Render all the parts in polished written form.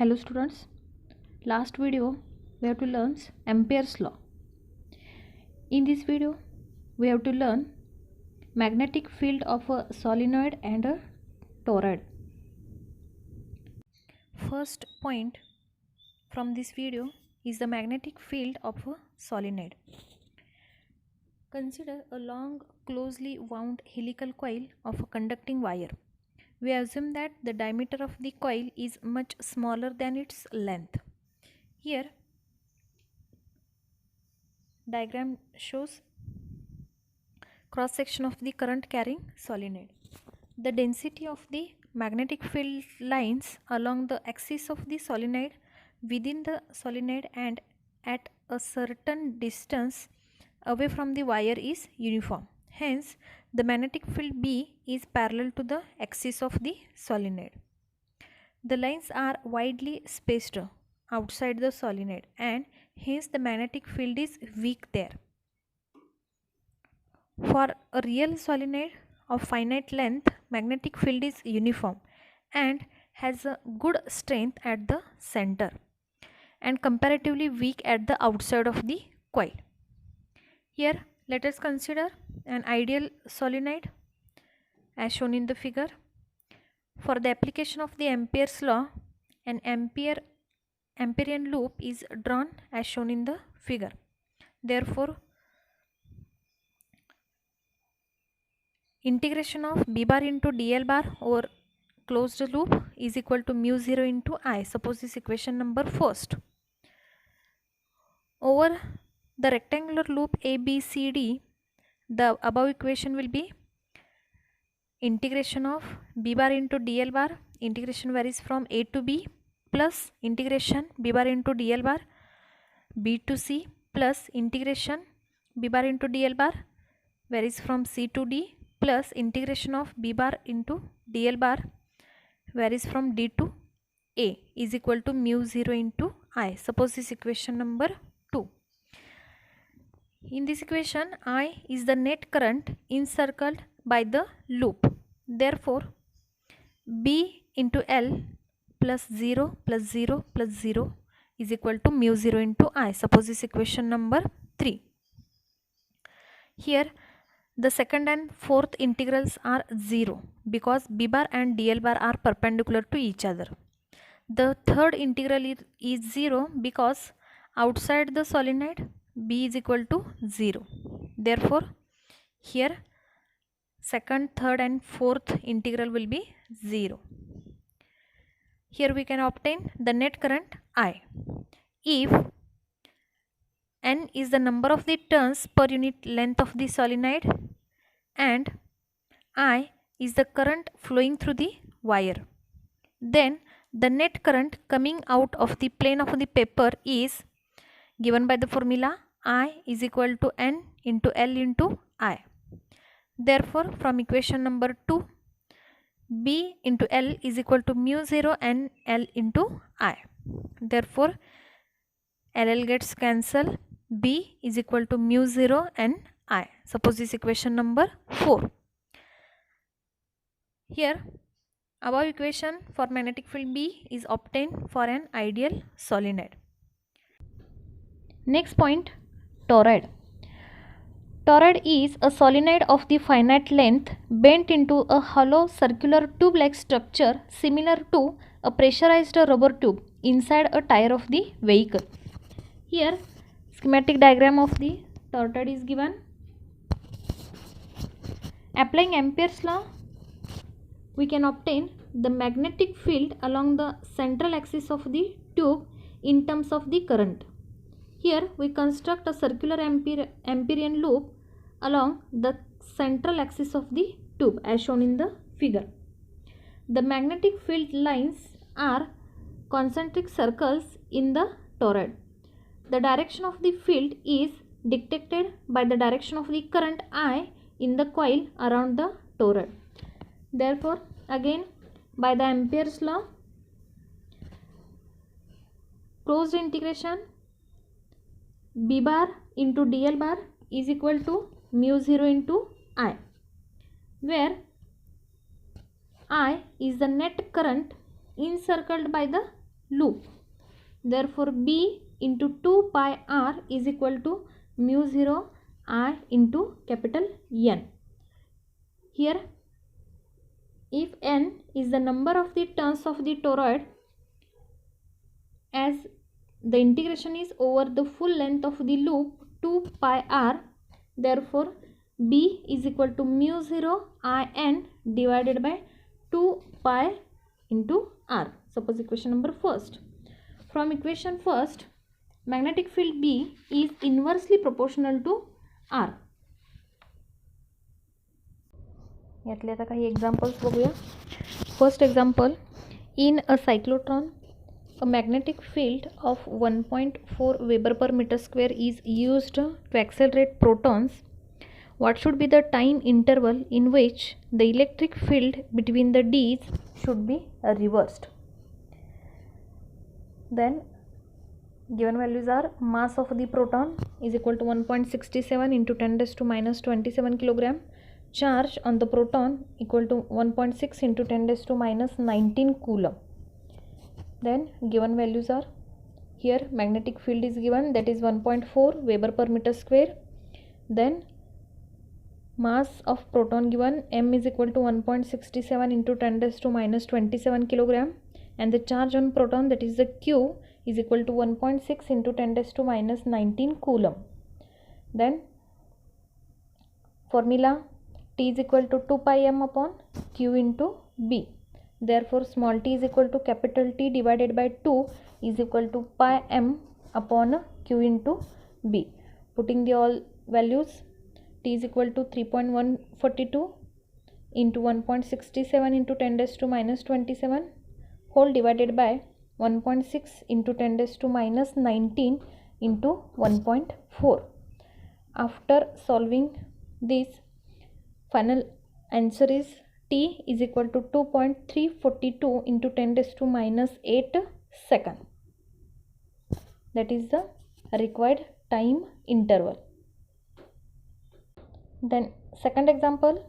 Hello students, last video we have to learn Ampere's law. In this video we have to learn magnetic field of a solenoid and a toroid. First point from this video is the magnetic field of a solenoid. Consider a long closely wound helical coil of a conducting wire. We assume that the diameter of the coil is much smaller than its length. Here diagram shows cross section of the current carrying solenoid. The density of the magnetic field lines along the axis of the solenoid, within the solenoid and at a certain distance away from the wire is uniform. Hence, the magnetic field B is parallel to the axis of the solenoid. The lines are widely spaced outside the solenoid and hence the magnetic field is weak there. For a real solenoid of finite length, magnetic field is uniform and has a good strength at the center and comparatively weak at the outside of the coil. Here let us consider an ideal solenoid as shown in the figure. For the application of the Ampere's law, an Amperian loop is drawn as shown in the figure. Therefore, integration of B bar into DL bar over closed loop is equal to mu 0 into I. Suppose this equation number first. Over the rectangular loop ABCD, the above equation will be integration of B bar into DL bar. Integration varies from A to B plus integration B bar into DL bar B to C plus integration B bar into DL bar varies from C to D plus integration of B bar into DL bar varies from D to A is equal to mu 0 into I. Suppose this equation number 2. In this equation, I is the net current encircled by the loop. Therefore, B into L plus 0 plus 0 plus 0 is equal to mu 0 into I. Suppose this equation number 3. Here the second and fourth integrals are 0 because B bar and DL bar are perpendicular to each other. The third integral is 0 because outside the solenoid B is equal to 0. Therefore, here second, third and fourth integral will be 0. Here we can obtain the net current I. If N is the number of the turns per unit length of the solenoid and I is the current flowing through the wire, then the net current coming out of the plane of the paper is given by the formula I is equal to N into L into I. Therefore, from equation number 2, B into L is equal to mu 0 N L into I. Therefore, LL gets cancelled. B is equal to mu 0 N I. Suppose this equation number 4. Here, above equation for magnetic field B is obtained for an ideal solenoid. Next point, toroid. Toroid is a solenoid of the finite length bent into a hollow circular tube-like structure similar to a pressurized rubber tube inside a tire of the vehicle. Here, schematic diagram of the toroid is given. Applying Ampere's law, we can obtain the magnetic field along the central axis of the tube in terms of the current. Here we construct a circular Amperian loop along the central axis of the tube as shown in the figure. The magnetic field lines are concentric circles in the toroid. The direction of the field is dictated by the direction of the current I in the coil around the toroid. Therefore, again by the Ampere's law, closed integration B bar into DL bar is equal to mu 0 into I, where I is the net current encircled by the loop. Therefore B into 2 pi r is equal to mu 0 I into capital N. Here if n is the number of the turns of the toroid, as the integration is over the full length of the loop 2 pi r, therefore B is equal to mu 0 In divided by 2 pi into r. Suppose equation number first. From equation first, magnetic field B is inversely proportional to r. यातले आता काही examples बघूया. First example, in a cyclotron a magnetic field of 1.4 Weber per meter square is used to accelerate protons. What should be the time interval in which the electric field between the D's should be reversed? Then given values are mass of the proton is equal to 1.67 into 10 raised to minus 27 kilogram. Charge on the proton equal to 1.6 into 10 raised to minus 19 coulomb. Then given values are, here magnetic field is given, that is 1.4 Weber per meter square. Then mass of proton given, m is equal to 1.67 into 10 raised to minus 27 kilogram, and the charge on proton, that is the q, is equal to 1.6 into 10 raised to minus 19 coulomb. Then formula, T is equal to 2 pi m upon q into B. Therefore small t is equal to capital T divided by 2 is equal to pi m upon q into B. Putting the all values, T is equal to 3.142 into 1.67 into 10 raised to minus 27 whole divided by 1.6 into 10 raised to minus 19 into 1.4. After solving this, final answer is T is equal to 2.342 into 10 raised to minus 8 second. That is the required time interval. Then second example,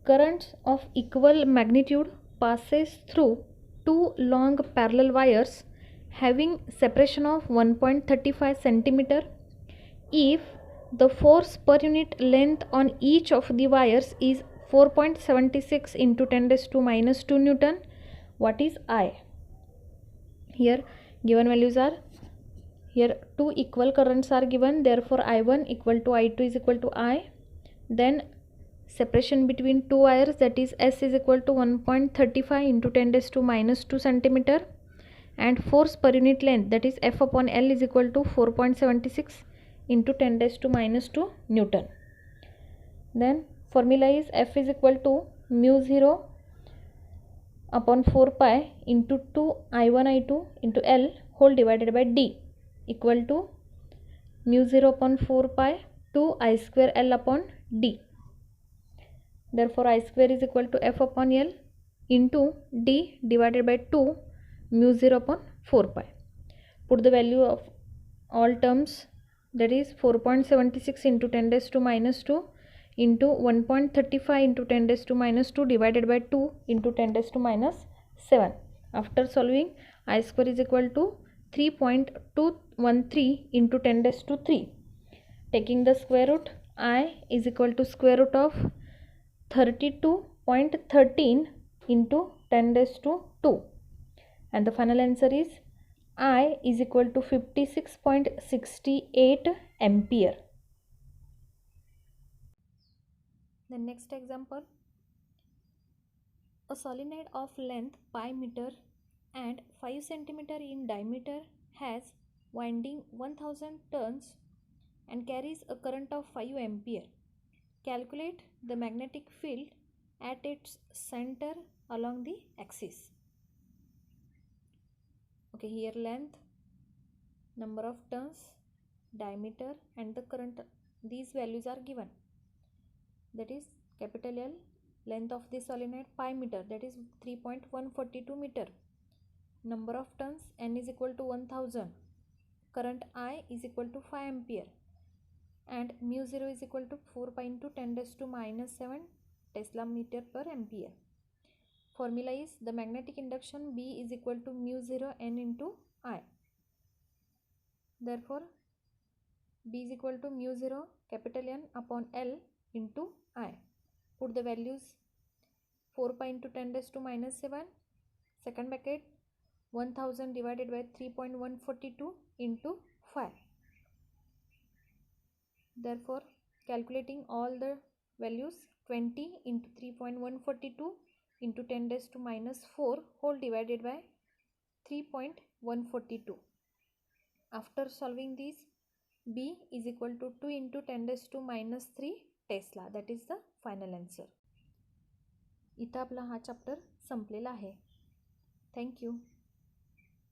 currents of equal magnitude passes through two long parallel wires having separation of 1.35 centimeter. If the force per unit length on each of the wires is 4.76 into 10 raised to minus 2 Newton, what is I? Here given values are, here two equal currents are given, therefore I1 equal to I2 is equal to I. Then separation between two wires, that is S is equal to 1.35 into 10 raised to minus 2 centimeter, and force per unit length, that is F upon L is equal to 4.76 into 10 raised to minus 2 Newton. Then formula is F is equal to mu 0 upon 4 pi into 2 I1 I2 into L whole divided by D equal to mu 0 upon 4 pi 2 I square L upon D. Therefore I square is equal to F upon L into D divided by 2 mu 0 upon 4 pi. Put the value of all terms, that is 4.76 into 10 raised to minus 2 into 1.35 into 10 raised to minus 2 divided by 2 into 10 raised to minus 7. After solving, I square is equal to 3.213 into 10 raised to 3. Taking the square root, I is equal to square root of 32.13 into 10 raised to 2. And the final answer is I is equal to 56.68 ampere. The next example, a solenoid of length pi meter and 5 centimeter in diameter has winding 1000 turns and carries a current of 5 ampere. Calculate the magnetic field at its center along the axis. Okay, here length, number of turns, diameter and the current, these values are given. That is capital L, length of the solenoid pi meter, that is 3.142 meter. Number of turns, n is equal to 1000. Current I is equal to 5 ampere. And mu 0 is equal to 4 pi into 10 raised to minus 7 Tesla meter per ampere. formula is the magnetic induction B is equal to mu 0 n into I. Therefore, B is equal to mu 0 capital N upon L into I. Put the values 4 pi into 10 raised to minus 7, second bracket 1000 divided by 3.142 into 5. Therefore, calculating all the values, 20 into 3.142 into 10 raised to minus 4 whole divided by 3.142. After solving these, B is equal to 2 into 10 raised to minus 3 Tesla. That is the final answer. इथं आपला हा chapter संपलेला आहे. Thank you.